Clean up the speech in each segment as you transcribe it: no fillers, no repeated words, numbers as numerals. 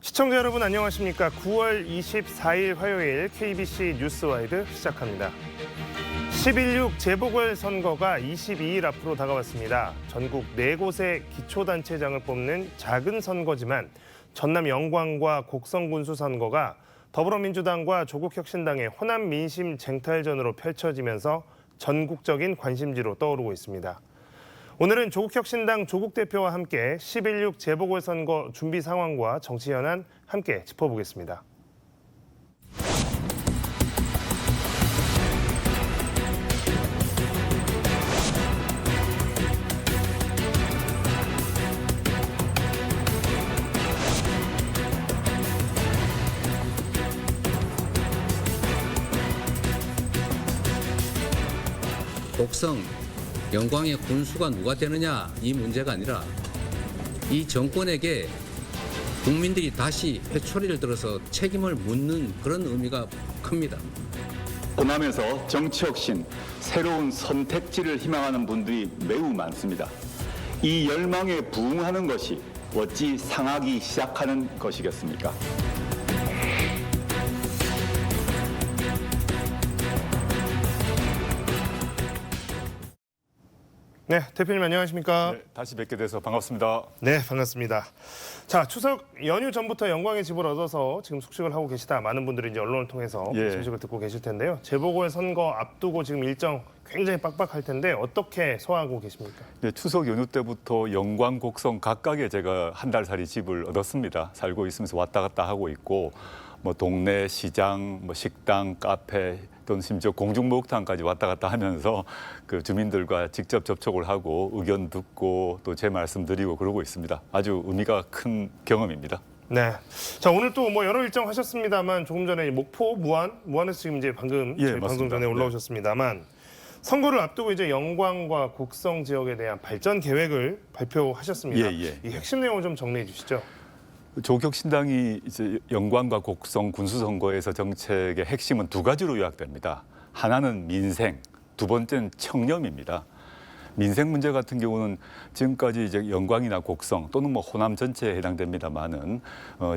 시청자 여러분 안녕하십니까? 9월 24일 화요일 KBC 뉴스와이드 시작합니다. 11.6 재보궐선거가 22일 앞으로 다가왔습니다. 전국 4곳의 기초단체장을 뽑는 작은 선거지만 전남 영광과 곡성군수 선거가 더불어민주당과 조국혁신당의 호남 민심 쟁탈전으로 펼쳐지면서 전국적인 관심지로 떠오르고 있습니다. 오늘은 조국혁신당 조국 대표와 함께 11.6 재보궐선거 준비 상황과 정치 현안 함께 짚어보겠습니다. 곡성, 영광의 군수가 누가 되느냐 이 문제가 아니라 이 정권에게 국민들이 다시 회초리를 들어서 책임을 묻는 그런 의미가 큽니다. 호남에서 정치혁신, 새로운 선택지를 희망하는 분들이 매우 많습니다. 이 열망에 부응하는 것이 어찌 상하기 시작하는 것이겠습니까? 네, 대표님 안녕하십니까? 네, 다시 뵙게 돼서 반갑습니다. 네, 반갑습니다. 자, 추석 연휴 전부터 영광의 집을 얻어서 지금 숙식을 하고 계시다. 많은 분들이 이제 언론을 통해서 소식을 듣고 계실 텐데요. 재보궐선거 앞두고 지금 일정 굉장히 빡빡할 텐데 어떻게 소화하고 계십니까? 네, 추석 연휴 때부터 영광, 곡성 각각에 제가 한 달 살이 집을 얻었습니다. 살고 있으면서 왔다 갔다 하고 있고 뭐 동네 시장, 뭐 식당, 카페 또는 심지어 공중목욕탕까지 왔다 갔다 하면서 그 주민들과 직접 접촉을 하고 의견 듣고 또 제 말씀 드리고 그러고 있습니다. 아주 의미가 큰 경험입니다. 네. 자, 오늘 또 뭐 여러 일정 하셨습니다만 조금 전에 목포, 무안에서 지금 이제 방금 저희 방송 전에 올라오셨습니다만 선거를 앞두고 이제 영광과 곡성 지역에 대한 발전 계획을 발표하셨습니다. 이 핵심 내용을 좀 정리해 주시죠. 조국혁신당이 이제 영광과 곡성 군수선거에서 정책의 핵심은 두 가지로 요약됩니다. 하나는 민생, 두 번째는 청렴입니다. 민생 문제 같은 경우는 지금까지 이제 영광이나 곡성 또는 뭐 호남 전체에 해당됩니다만은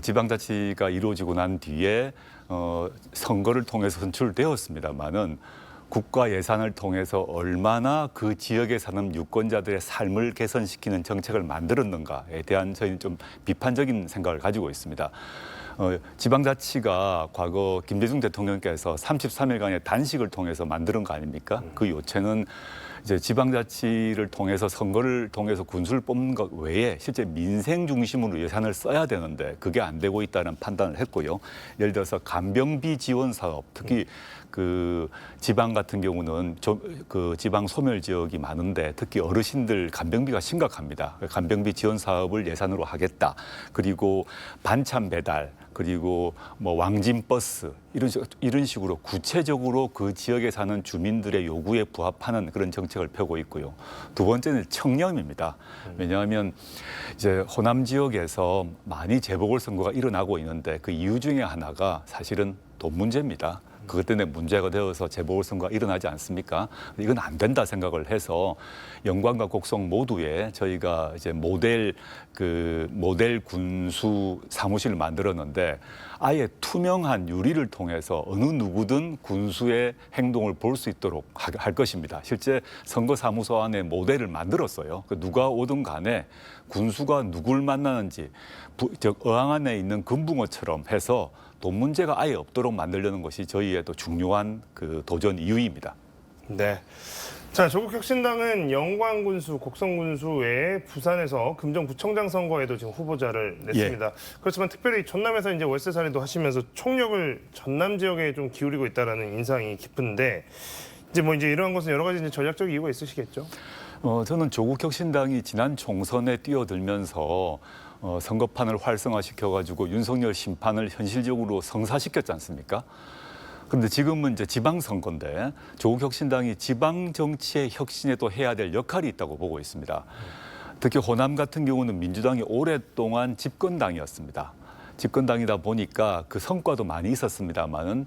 지방자치가 이루어지고 난 뒤에 선거를 통해서 선출되었습니다만은 국가 예산을 통해서 얼마나 그 지역에 사는 유권자들의 삶을 개선시키는 정책을 만들었는가에 대한 저희는 좀 비판적인 생각을 가지고 있습니다. 지방자치가 과거 김대중 대통령께서 33일간의 단식을 통해서 만드는 거 아닙니까? 그 요체는 이제 지방자치를 통해서 선거를 통해서 군수를 뽑는 것 외에 실제 민생 중심으로 예산을 써야 되는데 그게 안 되고 있다는 판단을 했고요. 예를 들어서 간병비 지원 사업, 특히 그 지방 같은 경우는 그 지방 소멸 지역이 많은데 특히 어르신들 간병비가 심각합니다. 간병비 지원 사업을 예산으로 하겠다. 그리고 반찬 배달, 그리고 뭐 왕진 버스 이런 식으로 구체적으로 그 지역에 사는 주민들의 요구에 부합하는 그런 정책을 펴고 있고요. 두 번째는 청렴입니다. 왜냐하면 이제 호남 지역에서 많이 재보궐선거가 일어나고 있는데 그 이유 중에 하나가 사실은 돈 문제입니다. 그것 때문에 문제가 되어서 재보궐선거가 일어나지 않습니까? 이건 안 된다 생각을 해서 영광과 곡성 모두에 저희가 이제 모델 군수 사무실을 만들었는데 아예 투명한 유리를 통해서 어느 누구든 군수의 행동을 볼 수 있도록 할 것입니다. 실제 선거사무소 안에 모델을 만들었어요. 누가 오든 간에 군수가 누굴 만나는지 어항 안에 있는 금붕어처럼 해서 돈 문제가 아예 없도록 만들려는 것이 저희의 또 중요한 그 도전 이유입니다. 네. 자, 조국혁신당은 영광군수, 곡성군수 외에 부산에서 금정구청장 선거에도 지금 후보자를 냈습니다. 그렇지만 특별히 전남에서 이제 월세살이도 하시면서 총력을 전남 지역에 좀 기울이고 있다라는 인상이 깊은데 이제 이러한 것은 여러 가지 이제 전략적 이유가 있으시겠죠? 저는 조국혁신당이 지난 총선에 뛰어들면서 선거판을 활성화시켜가지고 윤석열 심판을 현실적으로 성사시켰지 않습니까? 그런데 지금은 이제 지방선거인데 조국혁신당이 지방 정치의 혁신에도 해야 될 역할이 있다고 보고 있습니다. 특히 호남 같은 경우는 민주당이 오랫동안 집권당이었습니다. 집권당이다 보니까 그 성과도 많이 있었습니다만은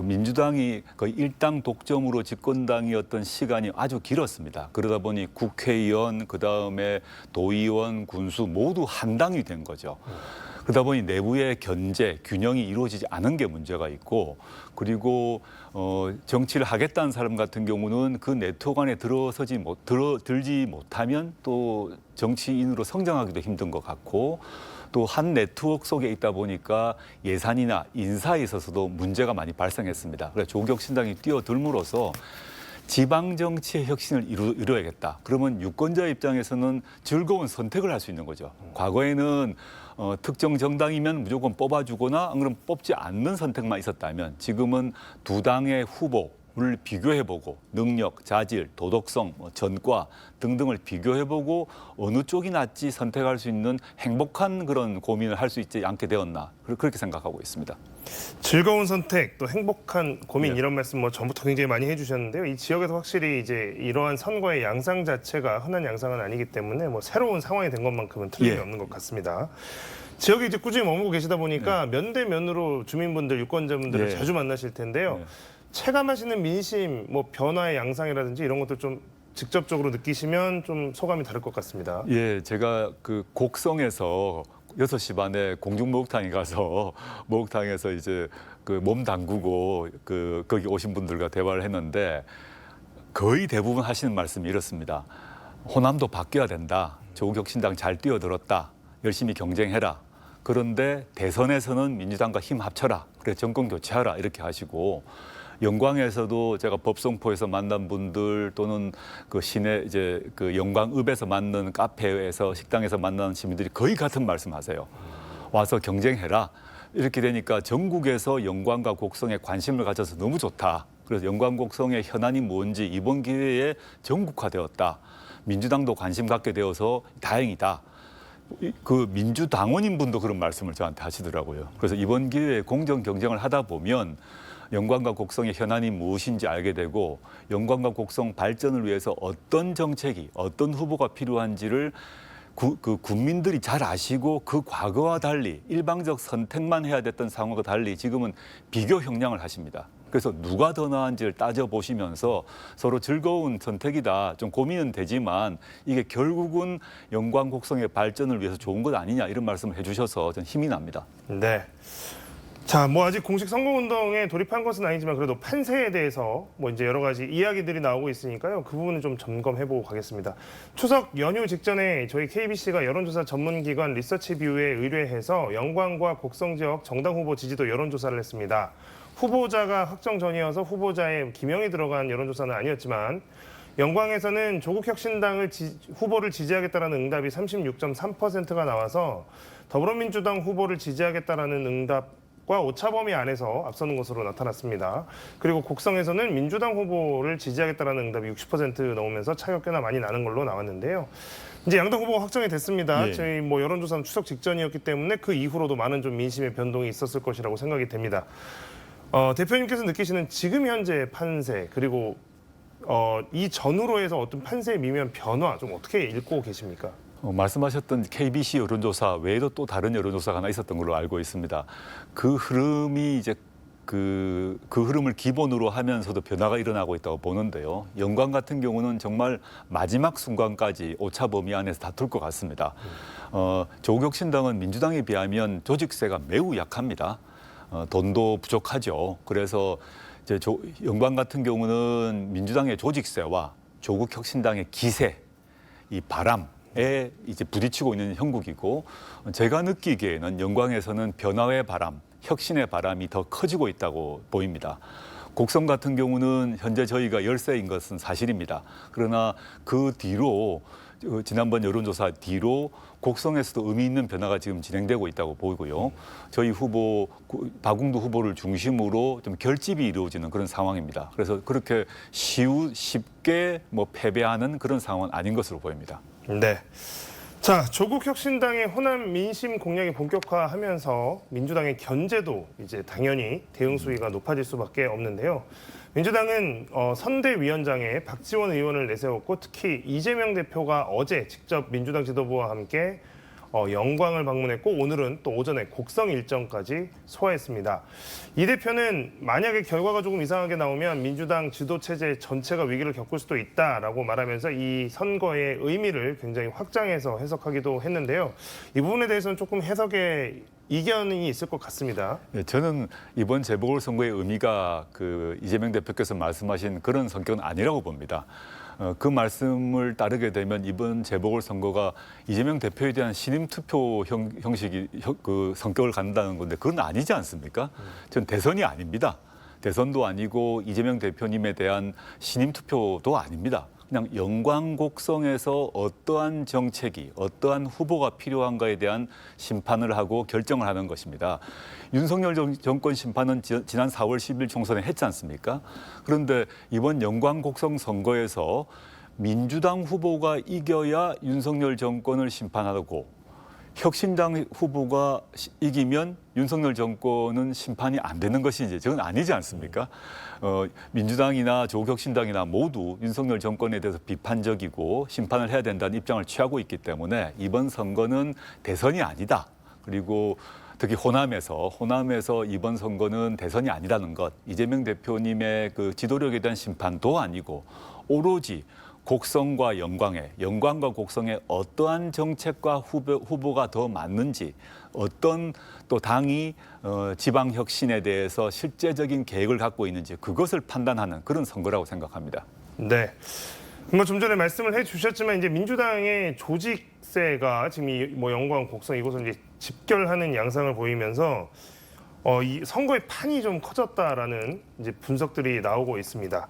민주당이 거의 일당 독점으로 집권당이었던 시간이 아주 길었습니다. 그러다 보니 국회의원, 그다음에 도의원, 군수 모두 한 당이 된 거죠. 그러다 보니 내부의 견제, 균형이 이루어지지 않은 게 문제가 있고 그리고 정치를 하겠다는 사람 같은 경우는 그 네트워크 안에 들지 못하면 또 정치인으로 성장하기도 힘든 것 같고 또 한 네트워크 속에 있다 보니까 예산이나 인사에 있어서도 문제가 많이 발생했습니다. 그래서 조국혁신당이 뛰어들므로써 지방 정치의 혁신을 이루어야겠다. 그러면 유권자 입장에서는 즐거운 선택을 할 수 있는 거죠. 과거에는 특정 정당이면 무조건 뽑아주거나 안 그러면 뽑지 않는 선택만 있었다면 지금은 두 당의 후보를 비교해보고 능력, 자질, 도덕성, 전과 등등을 비교해보고 어느 쪽이 낫지 선택할 수 있는 행복한 그런 고민을 할 수 있지 않게 되었나 그렇게 생각하고 있습니다. 즐거운 선택, 또 행복한 고민 네. 이런 말씀 뭐 전부터 굉장히 많이 해주셨는데요. 이 지역에서 확실히 이제 이러한 선거의 양상 자체가 흔한 양상은 아니기 때문에 뭐 새로운 상황이 된 것만큼은 틀림이 없는 것 같습니다. 지역에 이제 꾸준히 머물고 계시다 보니까 면대면으로 주민분들, 유권자분들을 네. 자주 만나실 텐데요. 네. 체감하시는 민심, 뭐 변화의 양상이라든지 이런 것들 좀 직접적으로 느끼시면 좀 소감이 다를 것 같습니다. 예, 제가 그 곡성에서 6시 반에 공중목욕탕에 가서 목욕탕에서 이제 그 몸 담그고 거기 오신 분들과 대화를 했는데 거의 대부분 하시는 말씀이 이렇습니다. 호남도 바뀌어야 된다. 조국혁신당 잘 뛰어들었다. 열심히 경쟁해라. 그런데 대선에서는 민주당과 힘 합쳐라. 그래 정권 교체하라. 이렇게 하시고 영광에서도 제가 법성포에서 만난 분들 또는 그 시내 이제 그 영광읍에서 만난 카페에서 식당에서 만나는 시민들이 거의 같은 말씀하세요. 와서 경쟁해라. 이렇게 되니까 전국에서 영광과 곡성에 관심을 가져서 너무 좋다. 그래서 영광 곡성의 현안이 뭔지 이번 기회에 전국화되었다. 민주당도 관심 갖게 되어서 다행이다. 그 민주당원인 분도 그런 말씀을 저한테 하시더라고요. 그래서 이번 기회에 공정 경쟁을 하다 보면 영광과 곡성의 현안이 무엇인지 알게 되고 영광과 곡성 발전을 위해서 어떤 정책이 어떤 후보가 필요한지를 그 국민들이 잘 아시고 그 과거와 달리 일방적 선택만 해야 됐던 상황과 달리 지금은 비교 형량을 하십니다. 그래서 누가 더 나은지를 따져보시면서 서로 즐거운 선택이다. 좀 고민은 되지만 이게 결국은 영광 곡성의 발전을 위해서 좋은 것 아니냐 이런 말씀을 해주셔서 전 힘이 납니다. 네. 자, 뭐 아직 공식 선거운동에 돌입한 것은 아니지만 그래도 판세에 대해서 뭐 이제 여러 가지 이야기들이 나오고 있으니까요. 그 부분은 좀 점검해보고 가겠습니다. 추석 연휴 직전에 저희 KBC가 여론조사 전문기관 리서치뷰에 의뢰해서 영광과 곡성 지역 정당 후보 지지도 여론조사를 했습니다. 후보자가 확정 전이어서 후보자의 기명이 들어간 여론조사는 아니었지만 영광에서는 조국혁신당을 후보를 지지하겠다라는 응답이 36.3%가 나와서 더불어민주당 후보를 지지하겠다라는 응답 과 오차 범위 안에서 앞서는 것으로 나타났습니다. 그리고 곡성에서는 민주당 후보를 지지하겠다라는 응답이 60% 넘으면서 차이가 꽤나 많이 나는 걸로 나왔는데요. 이제 양당 후보가 확정이 됐습니다. 예. 저희 뭐 여론조사는 추석 직전이었기 때문에 그 이후로도 많은 좀 민심의 변동이 있었을 것이라고 생각이 됩니다. 대표님께서 느끼시는 지금 현재 판세 그리고 이 전후로 해서 어떤 판세의 미묘한 변화 좀 어떻게 읽고 계십니까? 말씀하셨던 KBC 여론조사 외에도 또 다른 여론조사가 하나 있었던 걸로 알고 있습니다. 그 흐름이 이제 그 흐름을 기본으로 하면서도 변화가 일어나고 있다고 보는데요. 영광 같은 경우는 정말 마지막 순간까지 오차 범위 안에서 다툴 것 같습니다. 조국혁신당은 민주당에 비하면 조직세가 매우 약합니다. 돈도 부족하죠. 그래서 이제 영광 같은 경우는 민주당의 조직세와 조국혁신당의 기세, 이 바람 에 이제 부딪히고 있는 형국이고 제가 느끼기에는 영광에서는 변화의 바람, 혁신의 바람이 더 커지고 있다고 보입니다. 곡성 같은 경우는 현재 저희가 열세인 것은 사실입니다. 그러나 그 뒤로 지난번 여론조사 뒤로 곡성에서도 의미 있는 변화가 지금 진행되고 있다고 보이고요. 저희 후보 박웅두 후보를 중심으로 좀 결집이 이루어지는 그런 상황입니다. 그래서 그렇게 쉽게 뭐 패배하는 그런 상황은 아닌 것으로 보입니다. 네. 자, 조국혁신당의 호남 민심 공략이 본격화하면서 민주당의 견제도 이제 당연히 대응 수위가 높아질 수밖에 없는데요. 민주당은 선대위원장에 박지원 의원을 내세웠고 특히 이재명 대표가 어제 직접 민주당 지도부와 함께 영광을 방문했고 오늘은 또 오전에 곡성 일정까지 소화했습니다. 이 대표는 만약에 결과가 조금 이상하게 나오면 민주당 지도 체제 전체가 위기를 겪을 수도 있다라고 말하면서 이 선거의 의미를 굉장히 확장해서 해석하기도 했는데요. 이 부분에 대해서는 조금 해석에 이견이 있을 것 같습니다. 네, 저는 이번 재보궐선거의 의미가 그 이재명 대표께서 말씀하신 그런 성격은 아니라고 봅니다. 그 말씀을 따르게 되면 이번 재보궐선거가 이재명 대표에 대한 신임 투표 형식이 그 성격을 갖는다는 건데 그건 아니지 않습니까? 전 대선이 아닙니다. 대선도 아니고 이재명 대표님에 대한 신임 투표도 아닙니다. 그냥 영광 곡성에서 어떠한 정책이 어떠한 후보가 필요한가에 대한 심판을 하고 결정을 하는 것입니다. 윤석열 정권 심판은 지난 4월 10일 총선에 했지 않습니까? 그런데 이번 영광 곡성 선거에서 민주당 후보가 이겨야 윤석열 정권을 심판하고 혁신당 후보가 이기면 윤석열 정권은 심판이 안 되는 것이 이제 저건 아니지 않습니까? 민주당이나 조국혁신당이나 모두 윤석열 정권에 대해서 비판적이고 심판을 해야 된다는 입장을 취하고 있기 때문에 이번 선거는 대선이 아니다. 그리고 특히 호남에서 이번 선거는 대선이 아니라는 것, 이재명 대표님의 그 지도력에 대한 심판도 아니고 오로지 곡성과 영광과 곡성에 어떠한 정책과 후보가 더 맞는지, 어떤 또 당이 지방 혁신에 대해서 실제적인 계획을 갖고 있는지 그것을 판단하는 그런 선거라고 생각합니다. 네. 좀 전에 말씀을 해주셨지만 이제 민주당의 조직세가 지금 이 영광, 곡성 이곳을 이제 집결하는 양상을 보이면서 이 선거의 판이 좀 커졌다라는 이제 분석들이 나오고 있습니다.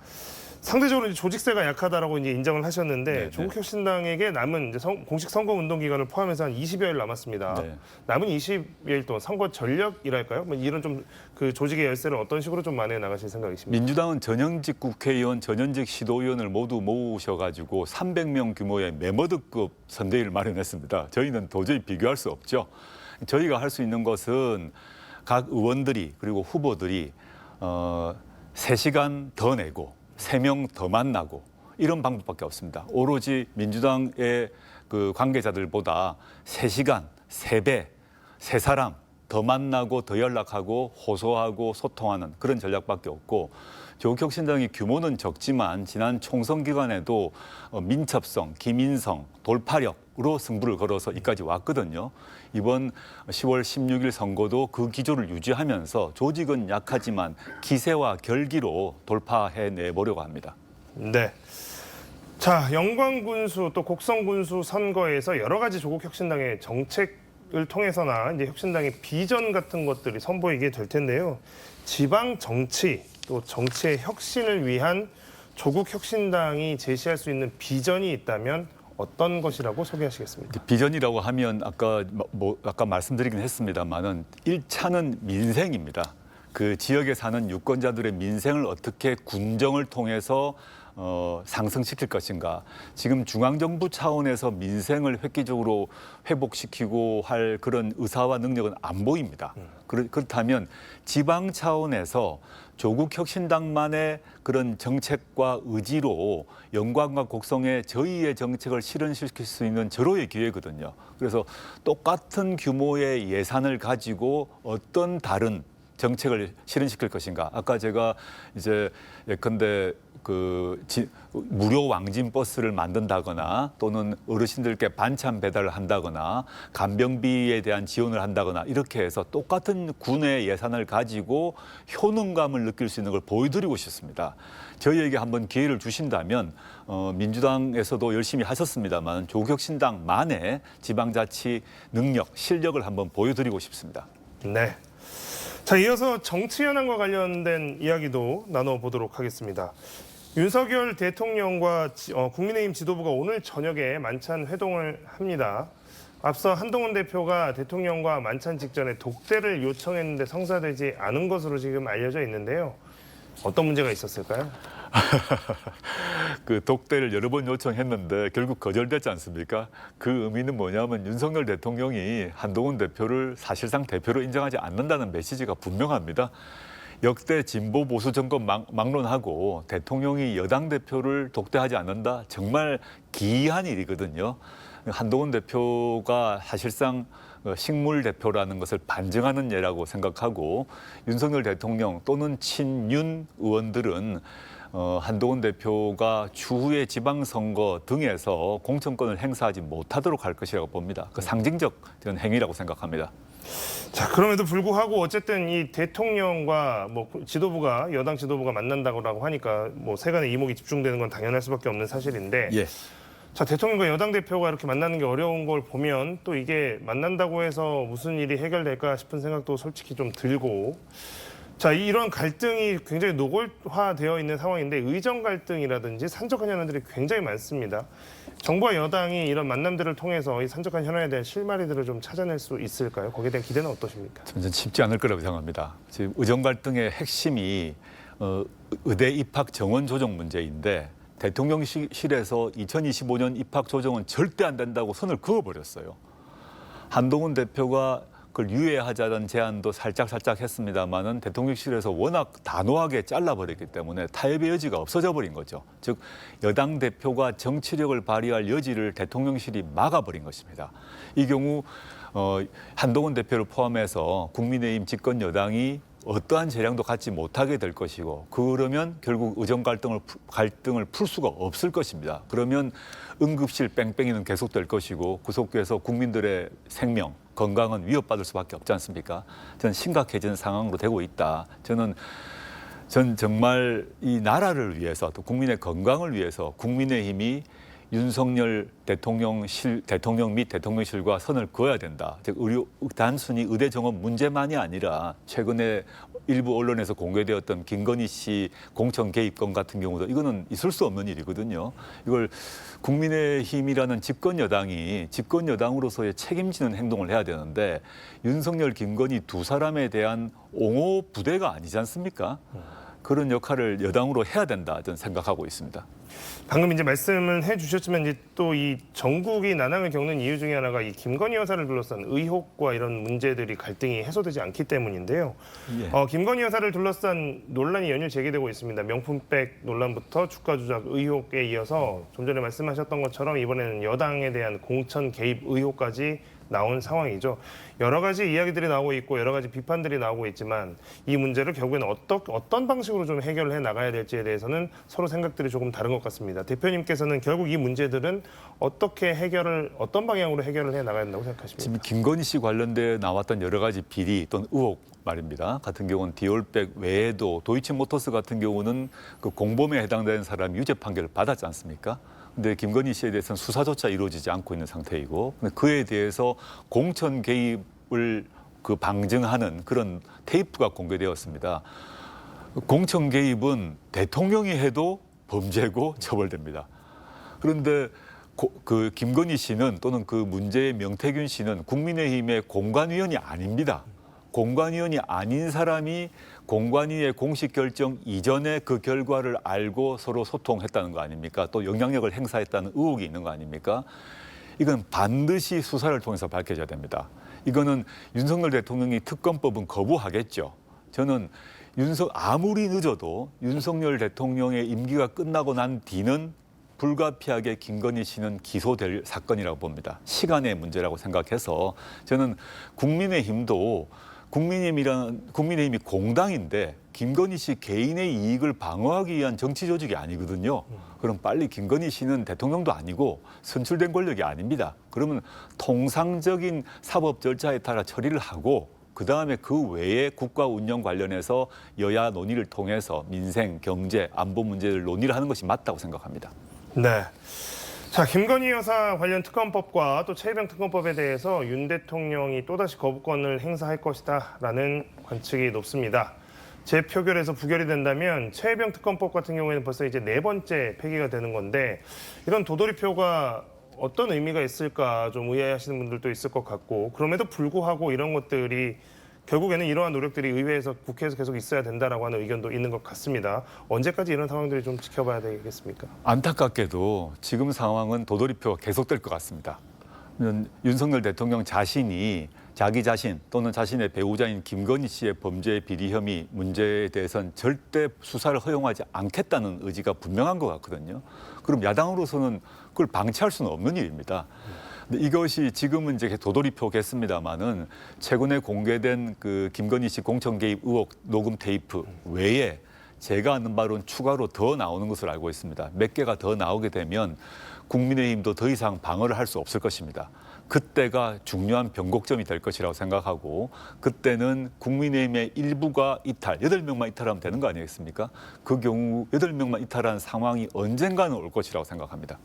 상대적으로 이제 조직세가 약하다라고 이제 인정을 하셨는데 네네. 조국혁신당에게 남은 이제 공식 선거 운동 기간을 포함해서 한 20여일 남았습니다. 네. 남은 20여일 동안 선거 전략이랄까요? 이런 좀 그 조직의 열쇠를 어떤 식으로 좀 만회해 나가실 생각이십니까? 민주당은 전현직 국회의원, 전현직 시도의원을 모두 모으셔가지고 300명 규모의 메머드급 선대위를 마련했습니다. 저희는 도저히 비교할 수 없죠. 저희가 할 수 있는 것은 각 의원들이 그리고 후보들이 3시간 더 내고 3명 더 만나고 이런 방법밖에 없습니다. 오로지 민주당의 그 관계자들보다 3시간, 3배, 3사람 더 만나고 더 연락하고 호소하고 소통하는 그런 전략밖에 없고 조국혁신당의 규모는 적지만 지난 총선 기간에도 민첩성, 기민성, 돌파력으로 승부를 걸어서 이까지 왔거든요. 이번 10월 16일 선거도 그 기조를 유지하면서 조직은 약하지만 기세와 결기로 돌파해내 보려고 합니다. 네. 자, 영광군수 또 곡성군수 선거에서 여러 가지 조국혁신당의 정책을 통해서나 이제 혁신당의 비전 같은 것들이 선보이게 될 텐데요. 지방 정치 또 정치의 혁신을 위한 조국혁신당이 제시할 수 있는 비전이 있다면 어떤 것이라고 소개하시겠습니까? 비전이라고 하면 아까 말씀드리긴 했습니다만은 1차는 민생입니다. 그 지역에 사는 유권자들의 민생을 어떻게 군정을 통해서 상승시킬 것인가. 지금 중앙정부 차원에서 민생을 획기적으로 회복시키고 할 그런 의사와 능력은 안 보입니다. 그렇다면 지방 차원에서 조국혁신당만의 그런 정책과 의지로 영광과 곡성에 저희의 정책을 실현시킬 수 있는 절호의 기회거든요. 그래서 똑같은 규모의 예산을 가지고 어떤 다른 정책을 실현시킬 것인가. 아까 제가 이제 예컨대 무료 왕진 버스를 만든다거나 또는 어르신들께 반찬 배달을 한다거나 간병비에 대한 지원을 한다거나 이렇게 해서 똑같은 군의 예산을 가지고 효능감을 느낄 수 있는 걸 보여드리고 싶습니다. 저희에게 한번 기회를 주신다면 민주당에서도 열심히 하셨습니다만 조국혁신당만의 지방자치 능력, 실력을 한번 보여드리고 싶습니다. 네. 자, 이어서 정치 현안과 관련된 이야기도 나눠보도록 하겠습니다. 윤석열 대통령과 국민의힘 지도부가 오늘 저녁에 만찬 회동을 합니다. 앞서 한동훈 대표가 대통령과 만찬 직전에 독대를 요청했는데 성사되지 않은 것으로 지금 알려져 있는데요. 어떤 문제가 있었을까요? 그 독대를 여러 번 요청했는데 결국 거절됐지 않습니까? 그 의미는 뭐냐면 윤석열 대통령이 한동훈 대표를 사실상 대표로 인정하지 않는다는 메시지가 분명합니다. 역대 진보 보수 정권 막론하고 대통령이 여당 대표를 독대하지 않는다 정말 기이한 일이거든요. 한동훈 대표가 사실상 식물 대표라는 것을 반증하는 예라고 생각하고 윤석열 대통령 또는 친윤 의원들은 한동훈 대표가 추후의 지방선거 등에서 공천권을 행사하지 못하도록 할 것이라고 봅니다. 그 상징적 행위라고 생각합니다. 자, 그럼에도 불구하고 어쨌든 이 대통령과 뭐 지도부가 여당 지도부가 만난다고 하니까 뭐 세간의 이목이 집중되는 건 당연할 수밖에 없는 사실인데 예. 자, 대통령과 여당 대표가 이렇게 만나는 게 어려운 걸 보면 또 이게 만난다고 해서 무슨 일이 해결될까 싶은 생각도 솔직히 좀 들고 자, 이런 갈등이 굉장히 노골화되어 있는 상황인데 의정 갈등이라든지 산적한 현안들이 굉장히 많습니다. 정부와 여당이 이런 만남들을 통해서 이 산적한 현안에 대한 실마리들을 좀 찾아낼 수 있을까요? 거기에 대한 기대는 어떠십니까? 저는 쉽지 않을 거라고 생각합니다. 지금 의정 갈등의 핵심이 의대 입학 정원 조정 문제인데 대통령실에서 2025년 입학 조정은 절대 안 된다고 선을 그어버렸어요. 한동훈 대표가 그걸 유예하자는 제안도 살짝 했습니다마는 대통령실에서 워낙 단호하게 잘라버렸기 때문에 타협의 여지가 없어져 버린 거죠. 즉 여당 대표가 정치력을 발휘할 여지를 대통령실이 막아버린 것입니다. 이 경우 한동훈 대표를 포함해서 국민의힘 집권 여당이 어떠한 재량도 갖지 못하게 될 것이고 그러면 결국 의정 갈등을 풀 수가 없을 것입니다. 그러면 응급실 뺑뺑이는 계속될 것이고 구속돼서 국민들의 생명, 건강은 위협받을 수밖에 없지 않습니까? 저는 심각해진 상황으로 되고 있다. 전 정말 이 나라를 위해서 또 국민의 건강을 위해서 국민의힘이 윤석열 대통령 및 대통령실과 선을 그어야 된다. 즉 단순히 의대 정원 문제만이 아니라 최근에 일부 언론에서 공개되었던 김건희 씨 공천 개입 건 같은 경우도 이거는 있을 수 없는 일이거든요. 이걸 국민의힘이라는 집권 여당이 집권 여당으로서의 책임지는 행동을 해야 되는데 윤석열, 김건희 두 사람에 대한 옹호 부대가 아니지 않습니까? 그런 역할을 여당으로 해야 된다 저는 생각하고 있습니다. 방금 이제 말씀을 해주셨지만 이제 또 이 전국이 난항을 겪는 이유 중에 하나가 이 김건희 여사를 둘러싼 의혹과 이런 문제들이 갈등이 해소되지 않기 때문인데요. 예. 김건희 여사를 둘러싼 논란이 연일 제기되고 있습니다. 명품백 논란부터 주가 조작 의혹에 이어서 좀 전에 말씀하셨던 것처럼 이번에는 여당에 대한 공천 개입 의혹까지 나온 상황이죠. 여러 가지 이야기들이 나오고 있고 여러 가지 비판들이 나오고 있지만 이 문제를 결국에는 어떤 방식으로 좀 해결을 해 나가야 될지에 대해서는 서로 생각들이 조금 다른 것 같습니다. 대표님께서는 결국 이 문제들은 어떤 방향으로 해결을 해 나가야 된다고 생각하십니까? 지금 김건희 씨 관련돼 나왔던 여러 가지 비리 또는 의혹 말입니다. 같은 경우는 디올백 외에도 도이치모터스 같은 경우는 그 공범에 해당되는 사람이 유죄 판결을 받았지 않습니까? 근데 김건희 씨에 대해서는 수사조차 이루어지지 않고 있는 상태이고 그에 대해서 공천 개입을 방증하는 그런 테이프가 공개되었습니다. 공천 개입은 대통령이 해도 범죄고 처벌됩니다. 그런데 그 김건희 씨는 또는 그 문제의 명태균 씨는 국민의힘의 공관위원이 아닙니다. 공관위원이 아닌 사람이 공관위의 공식 결정 이전에 그 결과를 알고 서로 소통했다는 거 아닙니까? 또 영향력을 행사했다는 의혹이 있는 거 아닙니까? 이건 반드시 수사를 통해서 밝혀져야 됩니다. 이거는 윤석열 대통령이 특검법은 거부하겠죠. 저는 아무리 늦어도 윤석열 대통령의 임기가 끝나고 난 뒤는 불가피하게 김건희 씨는 기소될 사건이라고 봅니다. 시간의 문제라고 생각해서 저는 국민의힘이 공당인데 김건희 씨 개인의 이익을 방어하기 위한 정치 조직이 아니거든요. 그럼 빨리 김건희 씨는 대통령도 아니고 선출된 권력이 아닙니다. 그러면 통상적인 사법 절차에 따라 처리를 하고 그다음에 그 외에 국가 운영 관련해서 여야 논의를 통해서 민생, 경제, 안보 문제를 논의를 하는 것이 맞다고 생각합니다. 네. 자, 김건희 여사 관련 특검법과 또 최혜병 특검법에 대해서 윤 대통령이 또다시 거부권을 행사할 것이다라는 관측이 높습니다. 재표결에서 부결이 된다면 최혜병 특검법 같은 경우에는 벌써 이제 4번째 폐기가 되는 건데 이런 도돌이표가 어떤 의미가 있을까 좀 의아해하시는 분들도 있을 것 같고 그럼에도 불구하고 이런 것들이 결국에는 이러한 노력들이 의회에서 국회에서 계속 있어야 된다라고 하는 의견도 있는 것 같습니다. 언제까지 이런 상황들이 좀 지켜봐야 되겠습니까? 안타깝게도 지금 상황은 도돌이표가 계속될 것 같습니다. 윤석열 대통령 자신이 자기 자신 또는 자신의 배우자인 김건희 씨의 범죄 비리 혐의 문제에 대해서는 절대 수사를 허용하지 않겠다는 의지가 분명한 것 같거든요. 그럼 야당으로서는 그걸 방치할 수는 없는 일입니다. 근데 이것이 지금은 이제 도돌이표겠습니다만은 최근에 공개된 그 김건희 씨 공천 개입 의혹 녹음 테이프 외에 제가 아는 바로는 추가로 더 나오는 것을 알고 있습니다. 몇 개가 더 나오게 되면 국민의힘도 더 이상 방어를 할 수 없을 것입니다. 그때가 중요한 변곡점이 될 것이라고 생각하고 그때는 국민의힘의 일부가 이탈, 8명만 이탈하면 되는 거 아니겠습니까? 그 경우 8명만 이탈한 상황이 언젠가는 올 것이라고 생각합니다.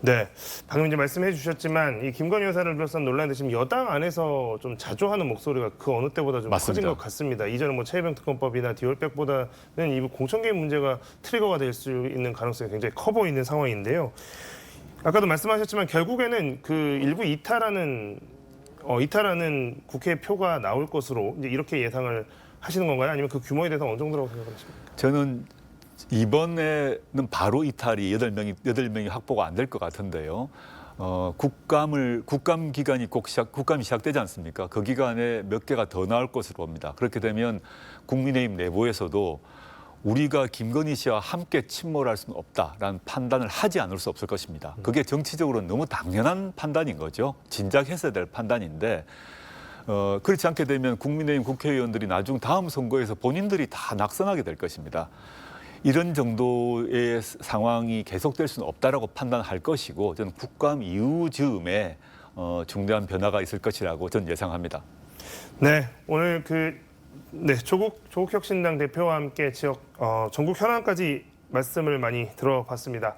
네, 방금 이제 말씀해 주셨지만 이 김건희 여사를 둘러싼 논란인데 지금 여당 안에서 좀 자조하는 목소리가 그 어느 때보다 좀 맞습니다. 커진 것 같습니다. 이전에 뭐 최혜병 특검법이나 디올백보다는 이 공천 개입 문제가 트리거가 될 수 있는 가능성이 굉장히 커 보이는 상황인데요. 아까도 말씀하셨지만 결국에는 그 일부 이탈하는 국회 표가 나올 것으로 이제 이렇게 예상을 하시는 건가요? 아니면 그 규모에 대해서 어느 정도라고 생각하십니까? 저는 이번에는 바로 이탈이 8명이 확보가 안 될 것 같은데요. 국감 기간이 국감이 시작되지 않습니까? 그 기간에 몇 개가 더 나올 것으로 봅니다. 그렇게 되면 국민의힘 내부에서도 우리가 김건희 씨와 함께 침몰할 수는 없다라는 판단을 하지 않을 수 없을 것입니다. 그게 정치적으로 너무 당연한 판단인 거죠. 진작했어야 될 판단인데 그렇지 않게 되면 국민의힘 국회의원들이 나중 다음 선거에서 본인들이 다 낙선하게 될 것입니다. 이런 정도의 상황이 계속될 수는 없다라고 판단할 것이고 저는 국감 이후 즈음에 중대한 변화가 있을 것이라고 저는 예상합니다. 네, 오늘 조국 혁신당 대표와 함께 전국 현안까지 말씀을 많이 들어봤습니다.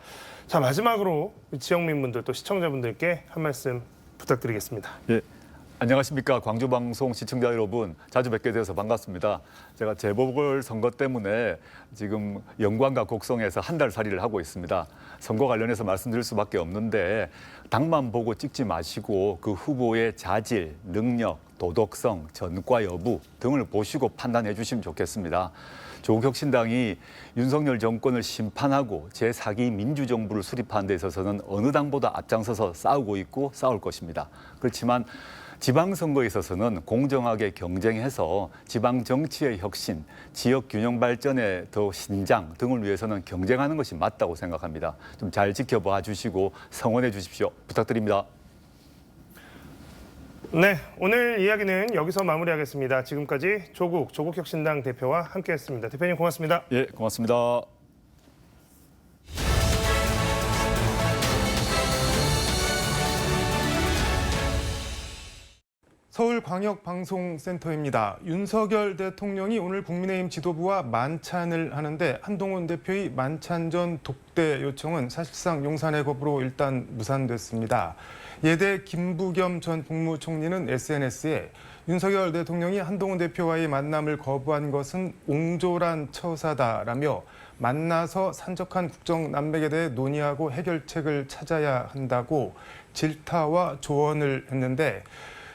자, 마지막으로 지역민분들 또 시청자분들께 한 말씀 부탁드리겠습니다. 예. 안녕하십니까. 광주방송 시청자 여러분. 자주 뵙게 되어서 반갑습니다. 제가 재보궐선거 때문에 지금 영광과 곡성에서 한 달 살이를 하고 있습니다. 선거 관련해서 말씀드릴 수밖에 없는데 당만 보고 찍지 마시고 그 후보의 자질, 능력, 도덕성, 전과 여부 등을 보시고 판단해 주시면 좋겠습니다. 조국혁신당이 윤석열 정권을 심판하고 제4기 민주정부를 수립하는 데 있어서는 어느 당보다 앞장서서 싸우고 있고 싸울 것입니다. 그렇지만 지방선거에 있어서는 공정하게 경쟁해서 지방 정치의 혁신, 지역 균형 발전의 더 신장 등을 위해서는 경쟁하는 것이 맞다고 생각합니다. 좀 잘 지켜봐 주시고 성원해 주십시오. 부탁드립니다. 네, 오늘 이야기는 여기서 마무리하겠습니다. 지금까지 조국혁신당 대표와 함께했습니다. 대표님 고맙습니다. 예, 고맙습니다. 서울광역방송센터입니다. 윤석열 대통령이 오늘 국민의힘 지도부와 만찬을 하는데 한동훈 대표의 만찬 전 독대 요청은 사실상 용산의 겁으로 일단 무산됐습니다. 예대 김부겸 전 국무총리는 SNS에 윤석열 대통령이 한동훈 대표와의 만남을 거부한 것은 옹졸한 처사다라며 만나서 산적한 국정 난맥에 대해 논의하고 해결책을 찾아야 한다고 질타와 조언을 했는데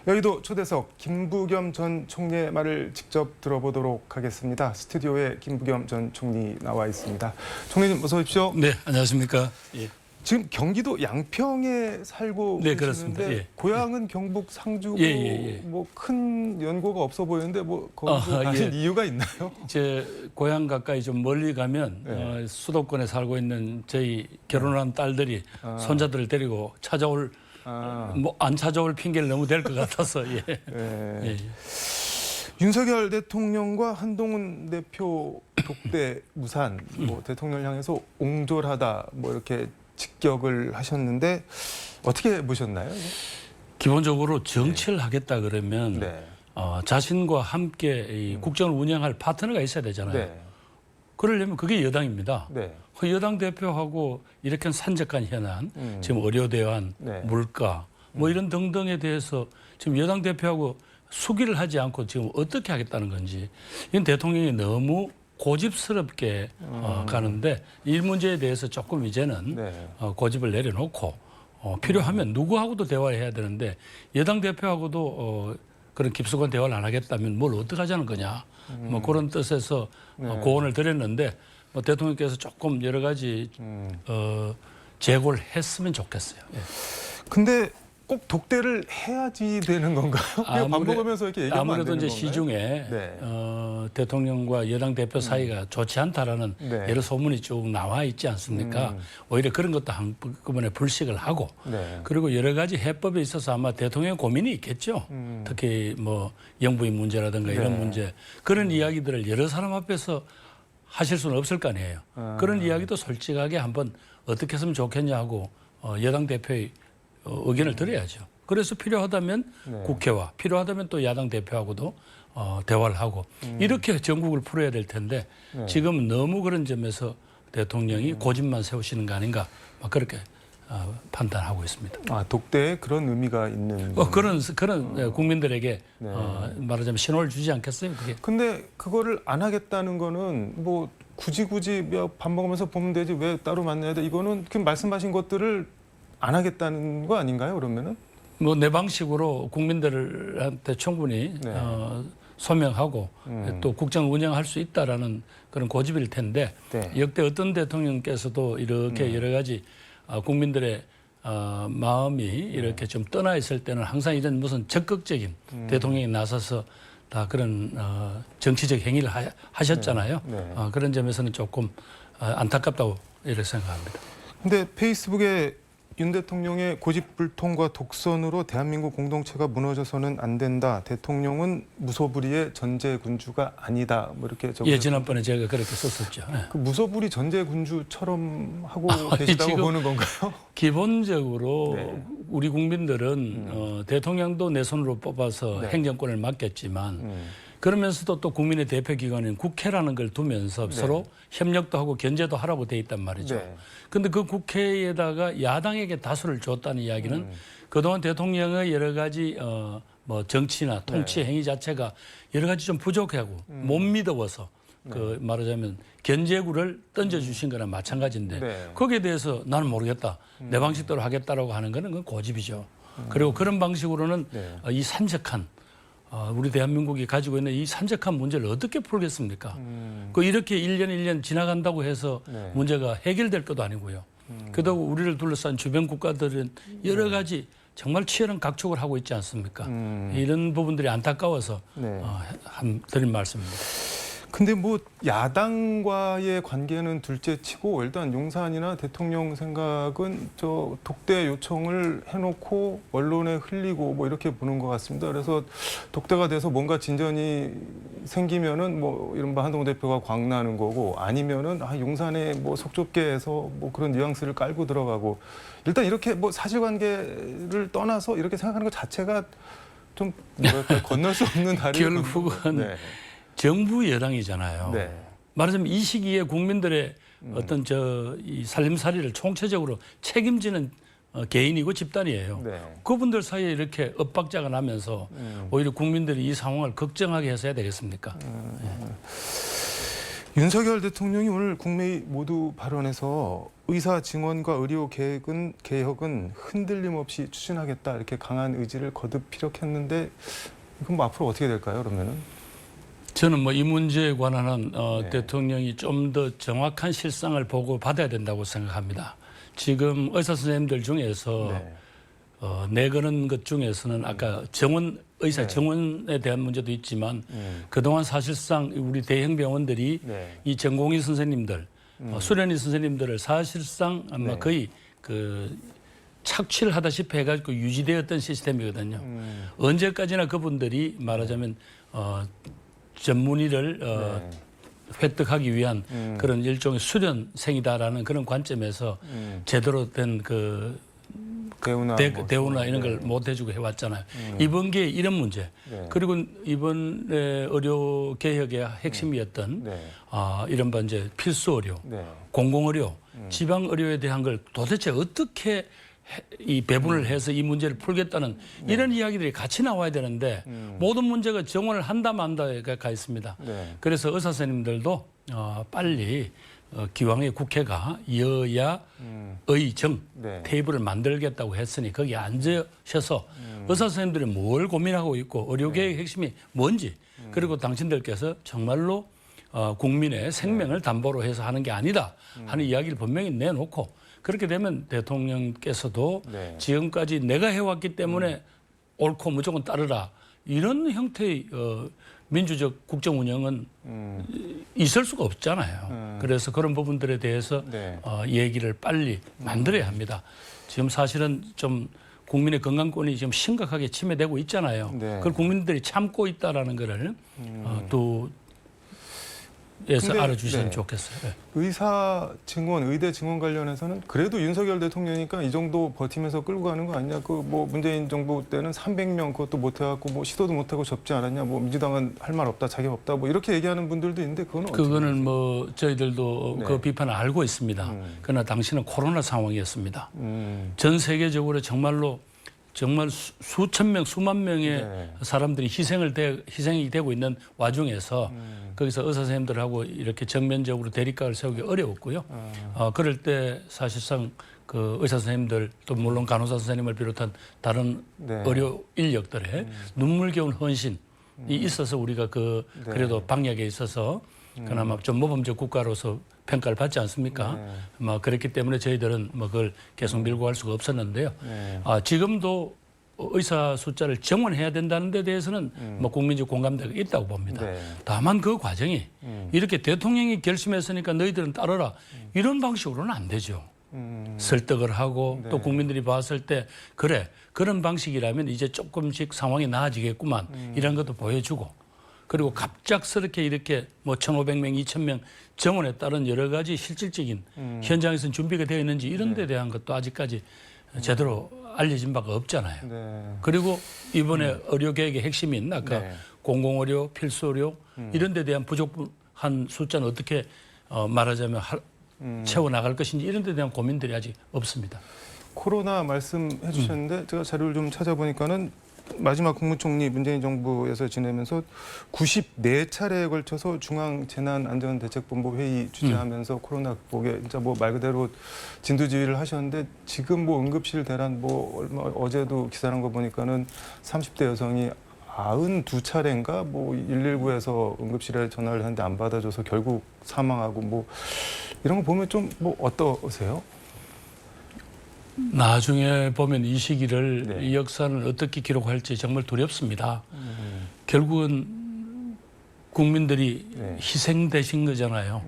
여의도 초대석 김부겸 전 총리의 말을 직접 들어보도록 하겠습니다. 스튜디오에 김부겸 전 총리 나와 있습니다. 총리님 어서 오십시오. 네, 안녕하십니까. 예. 지금 경기도 양평에 살고 네, 계시는데 그렇습니다. 예. 고향은 경북 상주고 예. 뭐 큰 연고가 없어 보이는데 뭐 거기서 가신 이유가 있나요? 제 고향 가까이 좀 멀리 가면 수도권에 살고 있는 저희 결혼한 딸들이 손자들을 데리고 찾아올 뭐 안 찾아올 핑계를 너무 댈 것 같아서 예. 예. 윤석열 대통령과 한동훈 대표 독대 무산, 뭐 대통령을 향해서 옹졸하다 뭐 이렇게 직격을 하셨는데 어떻게 보셨나요? 기본적으로 정치를 하겠다 그러면 네. 자신과 함께 이 국정을 운영할 파트너가 있어야 되잖아요. 네. 그러려면 그게 여당입니다. 네. 그 여당 대표하고 이렇게 산적한 현안, 지금 의료 대안, 네. 물가 뭐 이런 등등에 대해서 지금 여당 대표하고 수기를 하지 않고 지금 어떻게 하겠다는 건지 이건 대통령이 너무 고집스럽게 가는데 이 문제에 대해서 조금 이제는 네. 고집을 내려놓고 필요하면 누구하고도 대화를 해야 되는데 여당 대표하고도 그런 깊숙한 대화를 안 하겠다면 뭘 어떡하자는 거냐 뭐 그런 뜻에서 고언을 드렸는데 뭐 대통령께서 조금 여러 가지 재고를 했으면 좋겠어요. 예. 근데 꼭 독대를 해야지 되는 건가요? 그냥 밥 먹으면서 이렇게 얘기하면 안 아무래도 되는 이제 건가요? 시중에 네. 대통령과 여당 대표 사이가 좋지 않다라는 네. 여러 소문이 쭉 나와 있지 않습니까? 오히려 그런 것도 한꺼번에 불식을 하고 네. 그리고 여러 가지 해법에 있어서 아마 대통령 고민이 있겠죠. 특히 뭐 영부인 문제라든가 이런 네. 문제 그런 이야기들을 여러 사람 앞에서 하실 수는 없을 거 아니에요. 그런 이야기도 솔직하게 한번 어떻게 했으면 좋겠냐 하고 여당 대표의 의견을 들어야죠. 그래서 필요하다면 네. 국회와 필요하다면 또 야당 대표하고도 대화를 하고 이렇게 전국을 풀어야 될 텐데 네. 지금 너무 그런 점에서 대통령이 고집만 세우시는 거 아닌가 막 그렇게 판단하고 있습니다. 아, 독대에 그런 의미가 있는. 그런 국민들에게 네. 말하자면 신호를 주지 않겠어요? 그게 근데 그거를 안 하겠다는 거는 뭐 굳이 밥 먹으면서 보면 되지 왜 따로 만나야 돼? 이거는 그 말씀하신 것들을 안 하겠다는 거 아닌가요? 그러면은? 뭐 내 방식으로 국민들한테 충분히 네. 소명하고 또 국정 운영할 수 있다라는 그런 고집일 텐데 네. 역대 어떤 대통령께서도 이렇게 여러 가지 국민들의 마음이 이렇게 좀 떠나 있을 때는 항상 이런 무슨 적극적인 대통령이 나서서 다 그런 정치적 행위를 하셨잖아요. 네. 네. 그런 점에서는 조금 안타깝다고 이렇게 생각합니다. 근데 페이스북에 윤 대통령의 고집불통과 독선으로 대한민국 공동체가 무너져서는 안 된다. 대통령은 무소불위의 전제군주가 아니다. 뭐 이렇게 적으셨 예, 지난번에 제가 그렇게 썼었죠. 예. 그 무소불위 전제군주처럼 하고 아니, 계시다고 지금 보는 건가요? 기본적으로 네. 우리 국민들은 대통령도 내 손으로 뽑아서 네. 행정권을 맡겼지만 그러면서도 또 국민의 대표기관인 국회라는 걸 두면서 서로 협력도 하고 견제도 하라고 돼 있단 말이죠. 네. 근데 그 국회에다가 야당에게 다수를 줬다는 이야기는 그동안 대통령의 여러 가지 뭐 정치나 통치 행위 자체가 여러 가지 좀 부족하고 못 믿어서 그 말하자면 견제구를 던져주신 거나 마찬가지인데 네. 거기에 대해서 나는 모르겠다. 내 방식대로 하겠다라고 하는 거는 그건 고집이죠. 그리고 그런 방식으로는 네. 이 산적한 우리 대한민국이 가지고 있는 이 산적한 문제를 어떻게 풀겠습니까? 그 이렇게 1년 지나간다고 해서 네. 문제가 해결될 것도 아니고요. 그렇다고 우리를 둘러싼 주변 국가들은 여러 가지 정말 치열한 각축을 하고 있지 않습니까? 이런 부분들이 안타까워서 네. 드린 말씀입니다. 근데 뭐 야당과의 관계는 둘째치고 일단 용산이나 대통령 생각은 저 독대 요청을 해놓고 언론에 흘리고 뭐 이렇게 보는 것 같습니다. 그래서 독대가 돼서 뭔가 진전이 생기면은 뭐 이른바 한동훈 대표가 광나는 거고 아니면은 용산에 뭐 속 좁게 해서 뭐 그런 뉘앙스를 깔고 들어가고 일단 이렇게 뭐 사실관계를 떠나서 이렇게 생각하는 것 자체가 좀 뭐랄까 건널 수 없는 다리를 결국은 네. 정부 여당이잖아요. 네. 말하자면 이 시기에 국민들의 어떤 이 살림살이를 총체적으로 책임지는 개인이고 집단이에요. 네. 그분들 사이에 이렇게 엇박자가 나면서 오히려 국민들이 이 상황을 걱정하게 해서 해야 되겠습니까? 윤석열 대통령이 오늘 국무회의 모두 발언에서 의사 증원과 의료 개혁은 흔들림 없이 추진하겠다 이렇게 강한 의지를 거듭 피력했는데 이건 뭐 앞으로 어떻게 될까요? 그러면은? 저는 뭐 이 문제에 관한 네. 대통령이 좀 더 정확한 실상을 보고 받아야 된다고 생각합니다. 지금 의사 선생님들 중에서 네. 내거는 것 중에서는 아까 의사 네. 정원에 대한 문제도 있지만 그동안 사실상 우리 대형 병원들이 네. 이 전공의 선생님들, 수련의 선생님들을 사실상 아마 네. 거의 그 착취를 하다시피 해가지고 유지되었던 시스템이거든요. 언제까지나 그분들이 말하자면 전문의를 네. 획득하기 위한 그런 일종의 수련생이다라는 그런 관점에서 제대로 된 그 대우나 대우나 이런 걸 못 해주고 해왔잖아요. 이번 기회에 이런 문제 네. 그리고 이번에 의료 개혁의 핵심이었던 네. 이른바 이제 필수 의료, 네. 공공 의료, 지방 의료에 대한 걸 도대체 어떻게 이 배분을 해서 이 문제를 풀겠다는 이런 이야기들이 같이 나와야 되는데 모든 문제가 정원을 한다 만다에 가 있습니다. 네. 그래서 의사 선생님들도 빨리 기왕에 국회가 여야 의정 네. 테이블을 만들겠다고 했으니 거기에 앉으셔서 의사 선생님들이 뭘 고민하고 있고 의료계획의 핵심이 뭔지 그리고 당신들께서 정말로 국민의 생명을 담보로 해서 하는 게 아니다 하는 이야기를 분명히 내놓고 그렇게 되면 대통령께서도 네. 지금까지 내가 해왔기 때문에 옳고 무조건 따르라 이런 형태의 민주적 국정 운영은 있을 수가 없잖아요. 그래서 그런 부분들에 대해서 네. 얘기를 빨리 만들어야 합니다. 지금 사실은 좀 국민의 건강권이 지금 심각하게 침해되고 있잖아요. 네. 그걸 국민들이 참고 있다라는 거를 또 에서 근데, 알아주시면 네. 좋겠어요. 네. 의사 증원, 의대 증원 관련해서는 그래도 윤석열 대통령이니까 이 정도 버티면서 끌고 가는 거 아니냐? 그 뭐 문재인 정부 때는 300명 그것도 못 해갖고 뭐 시도도 못 하고 접지 않았냐? 뭐 민주당은 할 말 없다, 자격 없다, 뭐 이렇게 얘기하는 분들도 있는데 그거는 그거는 뭐 저희들도 네. 그 비판을 알고 있습니다. 그러나 당시는 코로나 상황이었습니다. 전 세계적으로 정말 수천 명, 수만 명의 네. 사람들이 희생이 되고 있는 와중에서 거기서 의사 선생님들하고 이렇게 정면적으로 대립각을 세우기 어려웠고요. 그럴 때 사실상 그 의사 선생님들 또 물론 간호사 선생님을 비롯한 다른 네. 의료 인력들의 눈물겨운 헌신이 있어서 우리가 그래도 방역에 있어서 그나마 좀 모범적 국가로서 평가를 받지 않습니까? 뭐 그렇기 때문에 저희들은 뭐 그걸 계속 밀고 갈 수가 없었는데요. 지금도 의사 숫자를 정원해야 된다는 데 대해서는 뭐 국민적 공감대가 있다고 봅니다. 네. 다만 그 과정이 이렇게 대통령이 결심했으니까 너희들은 따르라 이런 방식으로는 안 되죠. 설득을 하고 또 국민들이 봤을 때 그래 그런 방식이라면 이제 조금씩 상황이 나아지겠구만 이런 것도 보여주고 그리고 갑작스럽게 이렇게 뭐 1,500명, 2,000명 정원에 따른 여러 가지 실질적인 현장에서는 준비가 되어 있는지 이런 데 대한 것도 아직까지 제대로 알려진 바가 없잖아요. 네. 그리고 이번에 의료계획의 핵심인 아까 네. 공공의료, 필수의료 이런 데 대한 부족한 숫자는 어떻게 말하자면 채워나갈 것인지 이런 데 대한 고민들이 아직 없습니다. 코로나 말씀해 주셨는데 제가 자료를 좀 찾아보니까는 마지막 국무총리 문재인 정부에서 지내면서 94차례에 걸쳐서 중앙재난안전대책본부 회의 주재하면서 코로나 극복에 진짜 뭐 말 그대로 진두지휘를 하셨는데 지금 뭐 응급실 대란 뭐 얼마 어제도 기사 난 거 보니까는 30대 여성이 92차례인가 뭐 119에서 응급실에 전화를 했는데 안 받아줘서 결국 사망하고 뭐 이런 거 보면 좀 뭐 어떠세요? 나중에 보면 이 시기를 네. 이 역사는 어떻게 기록할지 정말 두렵습니다. 결국은 국민들이 네. 희생되신 거잖아요.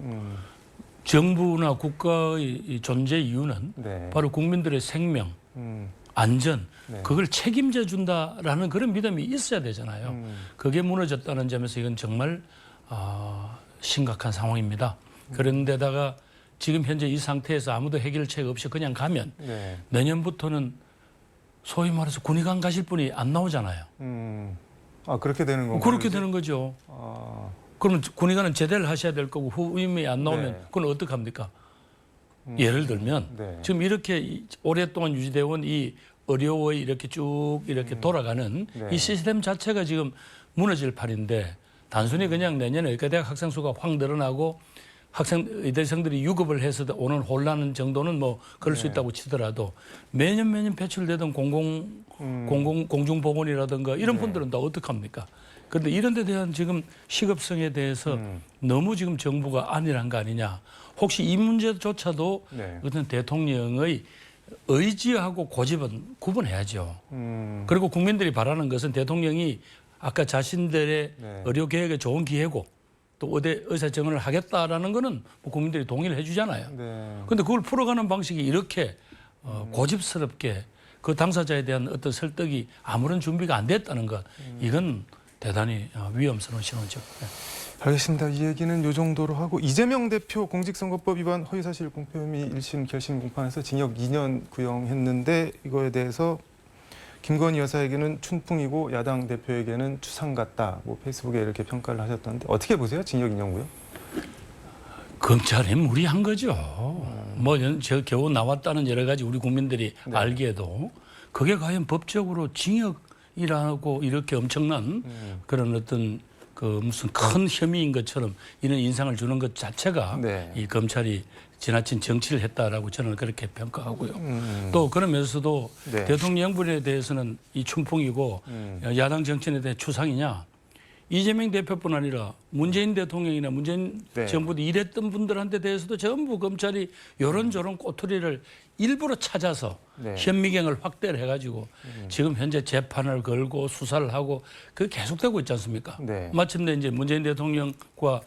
정부나 국가의 이 존재 이유는 네. 바로 국민들의 생명, 안전, 네. 그걸 책임져 준다라는 그런 믿음이 있어야 되잖아요. 그게 무너졌다는 점에서 이건 정말 심각한 상황입니다. 그런데다가 지금 현재 이 상태에서 아무도 해결책 없이 그냥 가면 네. 내년부터는 소위 말해서 군의관 가실 분이 안 나오잖아요. 아 그렇게 되는 건가요? 그렇게 되는 거죠. 아, 그러면 군의관은 제대를 하셔야 될 거고 후임이 안 나오면 네. 그건 어떡합니까? 예를 들면 네. 지금 이렇게 오랫동안 유지되어 온 이 의료의 이렇게 쭉 이렇게 돌아가는 네. 이 시스템 자체가 지금 무너질 판인데 단순히 그냥 내년에 의과대학 학생 수가 확 늘어나고 의대생들이 유급을 해서 오는 혼란 정도는 뭐 그럴 수 있다고 치더라도 매년 배출되던 공중보건이라든가 이런 분들은 다 어떡합니까? 그런데 이런 데 대한 지금 시급성에 대해서 너무 지금 정부가 안일한 거 아니냐. 혹시 이 문제조차도 네. 어떤 대통령의 의지하고 고집은 구분해야죠. 그리고 국민들이 바라는 것은 대통령이 아까 자신들의 네. 의료계획에 좋은 기회고 또 의사 정원을 하겠다라는 거는 뭐 국민들이 동의를 해주잖아요. 네. 그런데 그걸 풀어가는 방식이 이렇게 고집스럽게 그 당사자에 대한 어떤 설득이 아무런 준비가 안 됐다는 것 이건 대단히 위험스러운 신호죠. 네. 알겠습니다. 이 얘기는 요 정도로 하고 이재명 대표 공직선거법 위반 허위사실 공표 혐의 1심 결심 공판에서 징역 2년 구형했는데 이거에 대해서 김건희 여사에게는 춘풍이고 야당 대표에게는 추상 같다. 뭐 페이스북에 이렇게 평가를 하셨던데 어떻게 보세요? 징역 2년고요? 검찰이 무리한 거죠. 뭐 저 겨우 나왔다는 여러 가지 우리 국민들이 네. 알기에도 그게 과연 법적으로 징역이라고 이렇게 엄청난 그런 어떤 그 무슨 큰 혐의인 것처럼 이런 인상을 주는 것 자체가 네. 이 검찰이 지나친 정치를 했다라고 저는 그렇게 평가하고요. 또 그러면서도 네. 대통령분에 대해서는 이 춘풍이고 야당 정치인에 대해 추상이냐. 이재명 대표뿐 아니라 문재인 대통령이나 문재인 네. 정부도 일했던 분들한테 대해서도 전부 검찰이 요런저런 꼬투리를 일부러 찾아서 네. 현미경을 확대를 해가지고 지금 현재 재판을 걸고 수사를 하고 그게 계속되고 있지 않습니까? 네. 마침내 이제 문재인 대통령과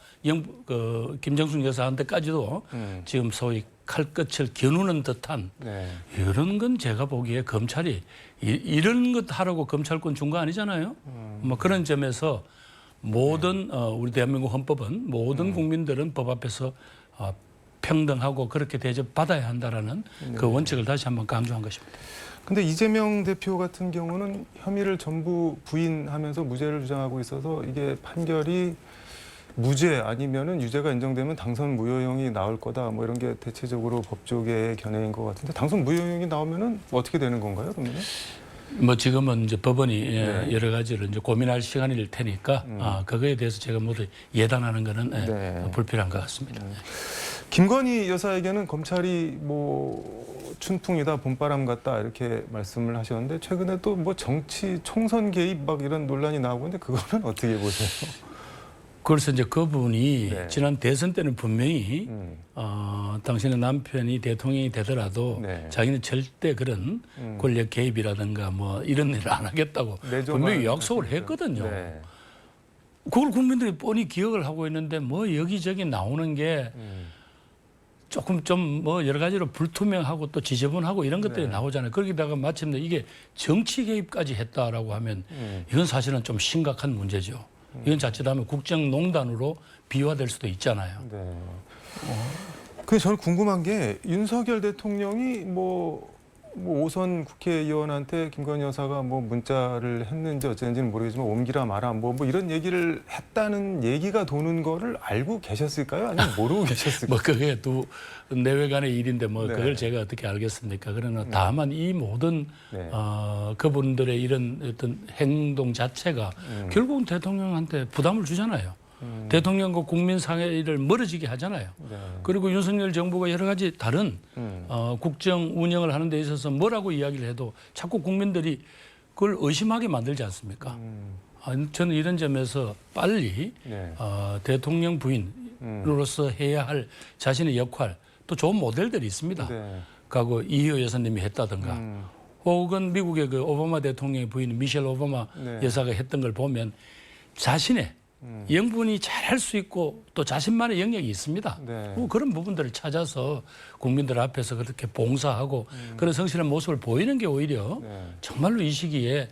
김정숙 여사한테까지도 지금 소위 칼끝을 겨누는 듯한 네. 이런 건 제가 보기에 검찰이 이런 것 하라고 검찰권 준 거 아니잖아요. 뭐 그런 점에서 모든 우리 대한민국 헌법은 모든 국민들은 법 앞에서 평등하고 그렇게 대접받아야 한다라는 그 원칙을 다시 한번 강조한 것입니다. 근데 이재명 대표 같은 경우는 혐의를 전부 부인하면서 무죄를 주장하고 있어서 이게 판결이 무죄 아니면은 유죄가 인정되면 당선 무효형이 나올 거다 뭐 이런 게 대체적으로 법조계의 견해인 것 같은데 당선 무효형이 나오면은 어떻게 되는 건가요, 그러면? 뭐 지금은 이제 법원이 네. 여러 가지를 이제 고민할 시간일 테니까 그거에 대해서 제가 모두 예단하는 거는 네. 불필요한 것 같습니다. 김건희 여사에게는 검찰이 뭐 춘풍이다 봄바람 같다 이렇게 말씀을 하셨는데 최근에 또 뭐 정치 총선 개입 막 이런 논란이 나오고 있는데 그거는 어떻게 보세요? 그래서 이제 그분이 네. 지난 대선 때는 분명히 당신의 남편이 대통령이 되더라도 네. 자기는 절대 그런 권력 개입이라든가 뭐 이런 일을 안 하겠다고 분명히 약속을 했거든요. 네. 그걸 국민들이 뻔히 기억을 하고 있는데 뭐 여기저기 나오는 게 조금 좀 뭐 여러 가지로 불투명하고 또 지저분하고 이런 것들이 네. 나오잖아요. 거기다가 마침내 이게 정치 개입까지 했다라고 하면 이건 사실은 좀 심각한 문제죠. 이건 자칫하면 국정농단으로 비화될 수도 있잖아요. 네. 근데 저는 궁금한 게 윤석열 대통령이 뭐 5선 국회의원한테 김건희 여사가 뭐 문자를 했는지 어쨌는지는 모르겠지만 옮기라 마라 뭐 이런 얘기를 했다는 얘기가 도는 거를 알고 계셨을까요? 아니면 모르고 계셨을까요? 뭐 그게 또 내외간의 일인데 뭐 네. 그걸 제가 어떻게 알겠습니까? 그러나 다만 이 모든 네. 그분들의 이런 어떤 행동 자체가 결국은 대통령한테 부담을 주잖아요. 대통령과 국민 사이를 멀어지게 하잖아요. 네. 그리고 윤석열 정부가 여러 가지 다른 국정 운영을 하는 데 있어서 뭐라고 이야기를 해도 자꾸 국민들이 그걸 의심하게 만들지 않습니까? 저는 이런 점에서 빨리 네. 대통령 부인으로서 해야 할 자신의 역할 또 좋은 모델들이 있습니다. 네. 과거 이효 여사님이 했다든가 혹은 미국의 그 오바마 대통령의 부인 미셸 오바마 네. 여사가 했던 걸 보면 자신의 영분이 잘할 수 있고 또 자신만의 영역이 있습니다. 네. 뭐 그런 부분들을 찾아서 국민들 앞에서 그렇게 봉사하고 그런 성실한 모습을 보이는 게 오히려 네. 정말로 이 시기에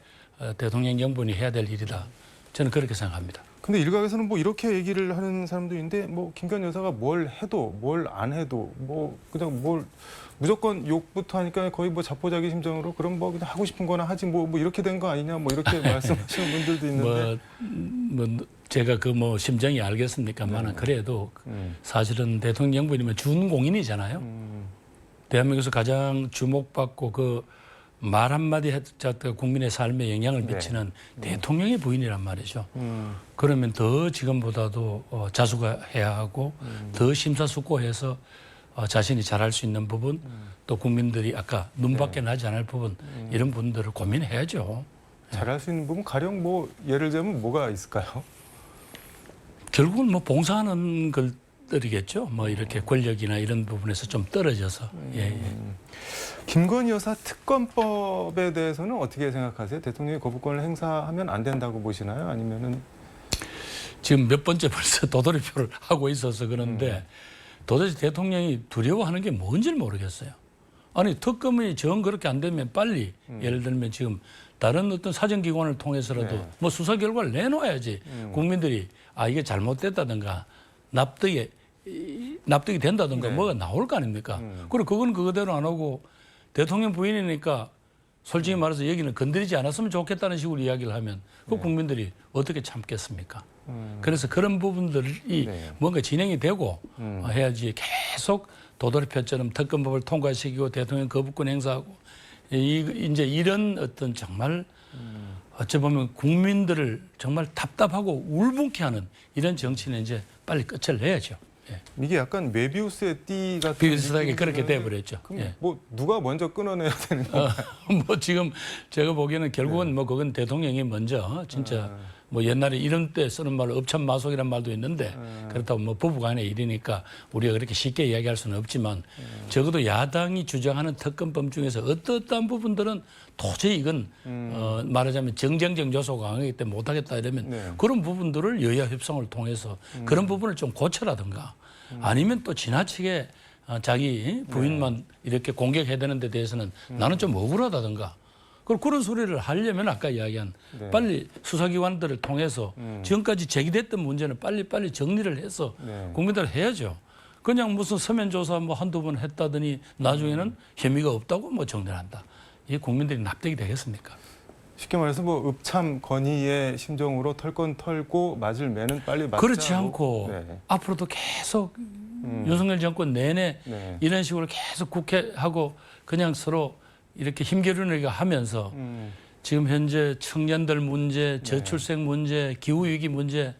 대통령 영분이 해야 될 일이다. 저는 그렇게 생각합니다. 근데 일각에서는 뭐 이렇게 얘기를 하는 사람도 있는데 뭐 김건희 여사가 뭘 해도 뭘 안 해도 뭐 그냥 뭘 무조건 욕부터 하니까 거의 뭐 자포자기 심정으로 그럼 뭐 그냥 하고 싶은 거나 하지 뭐 이렇게 된 거 아니냐 뭐 이렇게 말씀하시는 분들도 있는데 뭐 제가 그 뭐 심정이 알겠습니까만은 그래도 사실은 대통령 영부인이면 준공인이잖아요. 대한민국에서 가장 주목받고 그 말 한마디 해도 국민의 삶에 영향을 미치는 대통령의 부인이란 말이죠. 그러면 더 지금보다도 자수해야 하고 더 심사숙고해서 자신이 잘할 수 있는 부분 또 국민들이 아까 눈밖에 나지 않을 부분 이런 부분들을 고민해야죠. 잘할 수 있는 부분 가령 뭐 예를 들면 뭐가 있을까요? 결국은 뭐 봉사하는 것들이겠죠. 뭐 이렇게 권력이나 이런 부분에서 좀 떨어져서. 예. 김건희 여사 특검법에 대해서는 어떻게 생각하세요? 대통령이 거부권을 행사하면 안 된다고 보시나요? 아니면은 지금 몇 번째 벌써 도돌이표를 하고 있어서 그런데 도대체 대통령이 두려워하는 게 뭔지를 모르겠어요. 아니 특검이 정 그렇게 안 되면 빨리 예를 들면 지금 다른 어떤 사정기관을 통해서라도 네. 뭐 수사 결과를 내놓아야지 국민들이 아 이게 잘못됐다든가 납득이 된다든가 네. 뭐가 나올 거 아닙니까? 그리고 그건 그거대로 안 하고 대통령 부인이니까 솔직히 말해서 여기는 건드리지 않았으면 좋겠다는 식으로 이야기를 하면 그 국민들이 어떻게 참겠습니까? 그래서 그런 부분들이 네. 뭔가 진행이 되고 해야지 계속 도돌이표처럼 특검법을 통과시키고 대통령 거부권 행사하고 이제 이런 어떤 정말 어찌 보면 국민들을 정말 답답하고 울분케 하는 이런 정치는 이제 빨리 끝을 내야죠. 예. 이게 약간 메비우스의 띠 같은 비슷하게 느낌이 그렇게 드는데 돼버렸죠. 그럼 예. 뭐 누가 먼저 끊어내야 되는 건가요? 뭐 지금 제가 보기에는 결국은 뭐 그건 대통령이 먼저 진짜 뭐 옛날에 이런 때 쓰는 말로 업참마속이란 말도 있는데 그렇다고 뭐 부부간의 일이니까 우리가 그렇게 쉽게 이야기할 수는 없지만 적어도 야당이 주장하는 특검법 중에서 어떠한 부분들은 도저히 이건 말하자면 정쟁적 요소가 강하기 때문에 못하겠다 이러면 네. 그런 부분들을 여야 협상을 통해서 그런 부분을 좀 고쳐라든가 아니면 또 지나치게 자기 부인만 이렇게 공격해야 되는 데 대해서는 나는 좀 억울하다든가 그런 소리를 하려면 아까 이야기한 네. 빨리 수사기관들을 통해서 지금까지 제기됐던 문제는 빨리 정리를 해서 네. 국민들 해야죠. 그냥 무슨 서면 조사 뭐 한두 번 했다더니 나중에는 혐의가 없다고 뭐 정리를 한다. 이게 국민들이 납득이 되겠습니까? 쉽게 말해서 뭐 읍참 건의의 심정으로 털 건 털고 맞을 매는 빨리 맞자. 그렇지 않고 네. 앞으로도 계속 윤석열 정권 내내 네. 이런 식으로 계속 국회하고 그냥 서로 이렇게 힘겨루기가 하면서 지금 현재 청년들 문제, 저출생 문제, 기후위기 문제,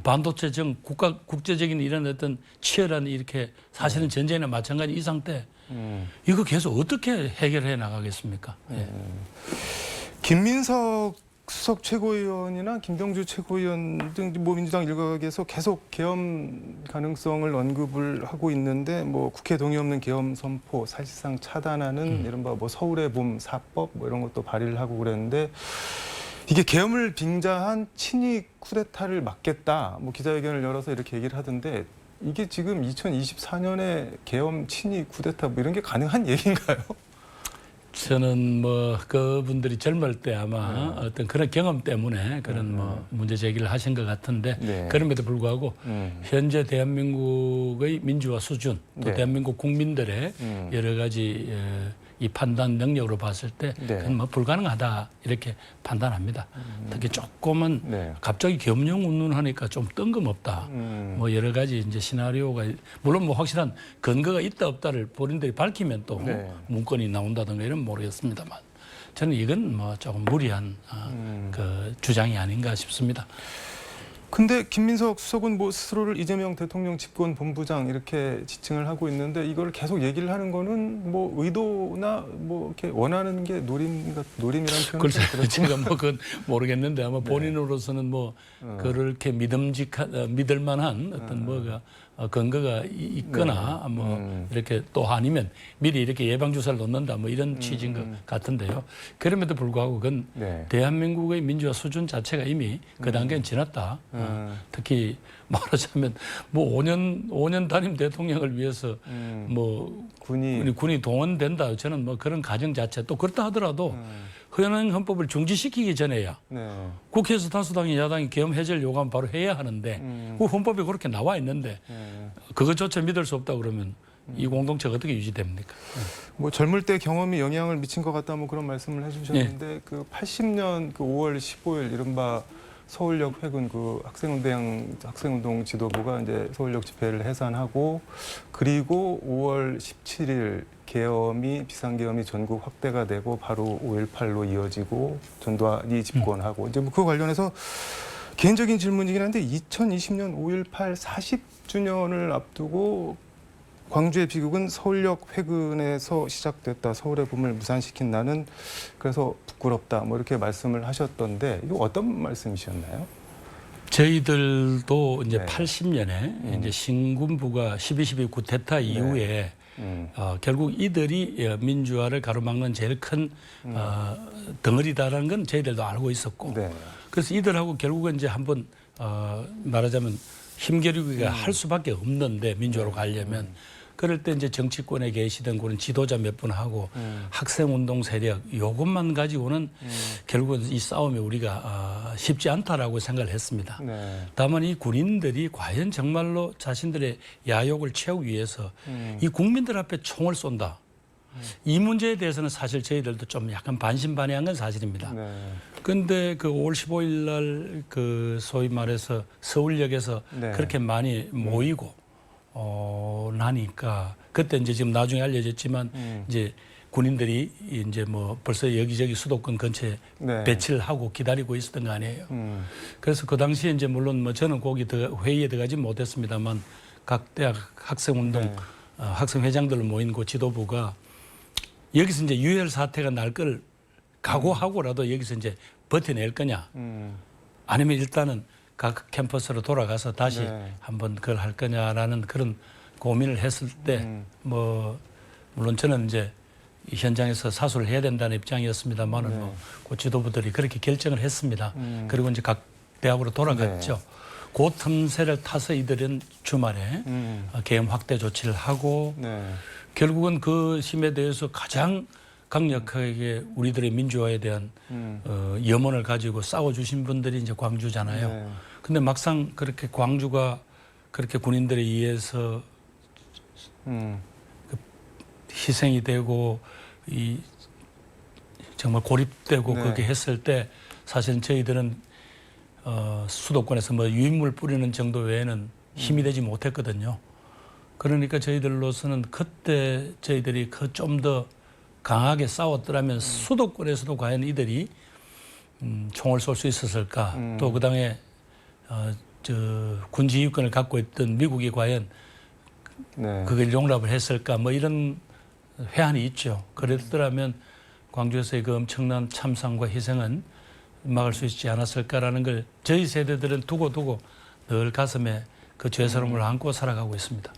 반도체 정 국제적인 이런 어떤 치열한 이렇게 사실은 전쟁이나 마찬가지 이 상태 이거 계속 어떻게 해결해 나가겠습니까? 예. 김민석 수석 최고위원이나 김병주 최고위원 등 뭐 민주당 일각에서 계속 계엄 가능성을 언급을 하고 있는데 뭐 국회 동의 없는 계엄 선포 사실상 차단하는 이른바 뭐 서울의 봄 4법 뭐 이런 것도 발의를 하고 그랬는데 이게 계엄을 빙자한 친위 쿠데타를 막겠다 뭐 기자회견을 열어서 이렇게 얘기를 하던데 이게 지금 2024년에 계엄 친위 쿠데타 뭐 이런 게 가능한 얘기인가요? 저는 뭐 그분들이 젊을 때 아마 어떤 그런 경험 때문에 그런 뭐 문제 제기를 하신 것 같은데 네. 그럼에도 불구하고 현재 대한민국의 민주화 수준 또 네. 대한민국 국민들의 여러 가지 이 판단 능력으로 봤을 때 네. 그건 뭐 불가능하다 이렇게 판단합니다. 특히 조금은 네. 갑자기 겸용 운운하니까 좀 뜬금없다. 뭐 여러 가지 이제 시나리오가 물론 뭐 확실한 근거가 있다 없다를 본인들이 밝히면 또 네. 문건이 나온다든가 이런 모르겠습니다만 저는 이건 뭐 조금 무리한 그 주장이 아닌가 싶습니다. 근데 김민석 수석은 뭐 스스로를 이재명 대통령 집권 본부장 이렇게 지칭을 하고 있는데 이걸 계속 얘기를 하는 거는 뭐 의도나 뭐 이렇게 원하는 게 노림이라는 표현은 글쎄 좀 그렇죠. 제가 뭐 그건 모르겠는데 아마 본인으로서는 뭐 그렇게 믿을 만한 어떤 뭐가 근거가 있거나 뭐 이렇게 또 아니면 미리 이렇게 예방 주사를 놓는다 뭐 이런 취지인 것 같은데요. 그럼에도 불구하고 그건 네. 대한민국의 민주화 수준 자체가 이미 그 단계는 지났다. 특히 말하자면 뭐 5년 단임 대통령을 위해서 뭐 군이 동원된다. 저는 뭐 그런 가정 자체 또 그렇다 하더라도 현행 헌법을 중지시키기 전에야 네. 국회에서 다수당이 야당이 계엄 해제를 요구하면 바로 해야 하는데 그 헌법에 그렇게 나와 있는데 그것조차 믿을 수 없다 그러면 이 공동체가 어떻게 유지됩니까? 뭐 젊을 때 경험이 영향을 미친 것 같다 뭐 그런 말씀을 해주셨는데 그 80년 그 5월 15일 이른바 서울역 회군 그 학생운동 지도부가 이제 서울역 집회를 해산하고 그리고 5월 17일 계엄이 비상계엄이 전국 확대가 되고 바로 5.18로 이어지고 전두환이 집권하고 이제 뭐 그 관련해서 개인적인 질문이긴 한데 2020년 5.18 40주년을 앞두고 광주의 비극은 서울역 회근에서 시작됐다. 서울의 봄을 무산시킨 나는 그래서 부끄럽다. 뭐 이렇게 말씀을 하셨던데 이거 어떤 말씀이셨나요? 저희들도 이제 네. 80년에 이제 신군부가 12.12 쿠데타 이후에 결국 이들이 민주화를 가로막는 제일 큰 덩어리다라는 건 저희들도 알고 있었고 네. 그래서 이들하고 결국은 이제 한번 말하자면 힘겨루기가 할 수밖에 없는데 민주화로 가려면 그럴 때 이제 정치권에 계시던 그런 지도자 몇 분하고 학생운동 세력 이것만 가지고는 결국은 이 싸움이 우리가 쉽지 않다라고 생각을 했습니다. 네. 다만 이 군인들이 과연 정말로 자신들의 야욕을 채우기 위해서 이 국민들 앞에 총을 쏜다. 이 문제에 대해서는 사실 저희들도 좀 약간 반신반의한 건 사실입니다. 그런데 그 5월 15일 날 그 소위 말해서 서울역에서 네. 그렇게 많이 모이고 나니까 그때 이제 지금 나중에 알려졌지만 이제 군인들이 이제 뭐 벌써 여기저기 수도권 근처에 네. 배치를 하고 기다리고 있었던 거 아니에요. 그래서 그 당시에 이제 물론 뭐 저는 거기 회의에 들어가지 못했습니다만 각 대학 학생운동 학생회장들로 모인 그 지도부가 여기서 이제 유혈 사태가 날 걸 각오하고라도 여기서 이제 버텨낼 거냐. 아니면 일단은 각 캠퍼스로 돌아가서 다시 네. 한번 그걸 할 거냐라는 그런 고민을 했을 때 뭐 물론 저는 이제 이 현장에서 사수를 해야 된다는 입장이었습니다만은 네. 그 지도부들이 그렇게 결정을 했습니다. 그리고 이제 각 대학으로 돌아갔죠. 네. 그 틈새를 타서 이들은 주말에 계엄 확대 조치를 하고 네. 결국은 그 힘에 대해서 가장 강력하게 우리들의 민주화에 대한 염원을 가지고 싸워주신 분들이 이제 광주잖아요. 네. 근데 막상 그렇게 광주가 그렇게 군인들에 의해서 희생이 되고 이 정말 고립되고 네. 그렇게 했을 때 사실 저희들은 수도권에서 뭐 유인물 뿌리는 정도 외에는 힘이 되지 못했거든요. 그러니까 저희들로서는 그때 저희들이 그 좀 더 강하게 싸웠더라면 수도권에서도 과연 이들이 총을 쏠 수 있었을까? 또 그다음에 저 군지휘권을 갖고 있던 미국이 과연 네. 그걸 용납을 했을까? 뭐 이런 회한이 있죠. 그랬더라면 광주에서의 그 엄청난 참상과 희생은 막을 수 있지 않았을까라는 걸 저희 세대들은 두고 늘 가슴에 그 죄스러움을 안고 살아가고 있습니다.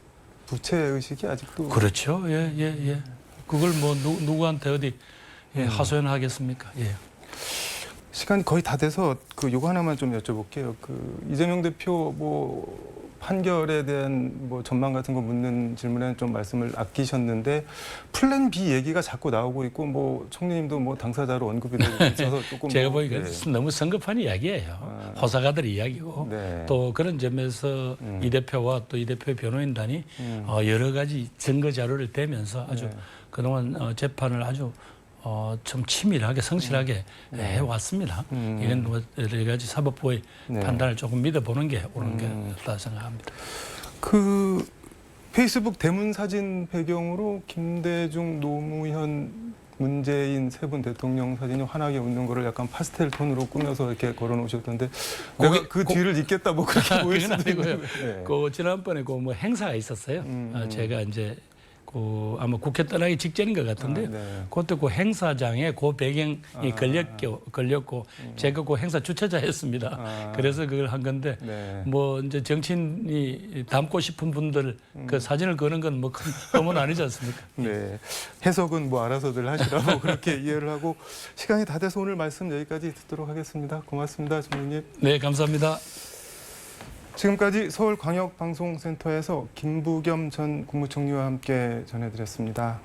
부채 의식이 아직도 그렇죠. 예. 그걸 뭐 누구한테 어디 하소연하겠습니까? 예. 시간 거의 다 돼서 그 요거 하나만 좀 여쭤볼게요. 그 이재명 대표 뭐 판결에 대한 뭐 전망 같은 거 묻는 질문에는 좀 말씀을 아끼셨는데 플랜 B 얘기가 자꾸 나오고 있고 뭐 총리님도 뭐 당사자로 언급이 되고 있어서 조금 제가 뭐, 보기에 너무 성급한 이야기예요. 호사가들 이야기고 네. 또 그런 점에서 이 대표와 또 이 대표의 변호인단이 여러 가지 증거 자료를 대면서 아주 네. 그동안 재판을 아주 좀 치밀하게 성실하게 해왔습니다. 이건 뭐 여러 가지 사법부의 네. 판단을 조금 믿어보는 게 옳은 게 없다 생각합니다. 그 페이스북 대문 사진 배경으로 김대중, 노무현, 문재인 세 분 대통령 사진이 환하게 웃는 거를 약간 파스텔 톤으로 꾸며서 이렇게 걸어놓으셨던데 내가 그 뒤를 잇겠다 뭐 그렇게 보일 그건 수도 아니고요. 있는데. 네. 그 지난번에 그 뭐 행사가 있었어요. 제가 이제 그 아마 국회 떠나기 직전인 것 같은데요. 네. 그때 그 행사장에 그 배경이 걸렸고 제가 그 행사 주최자였습니다. 그래서 그걸 한 건데 네. 뭐 이제 정치인이 담고 싶은 분들 그 사진을 거는 건 뭐 큰 흠은 아니지 않습니까? 네. 해석은 뭐 알아서들 하시라고 그렇게 이해를 하고 시간이 다 돼서 오늘 말씀 여기까지 듣도록 하겠습니다. 고맙습니다, 총리님. 네, 감사합니다. 지금까지 서울광역방송센터에서 김부겸 전 국무총리와 함께 전해드렸습니다.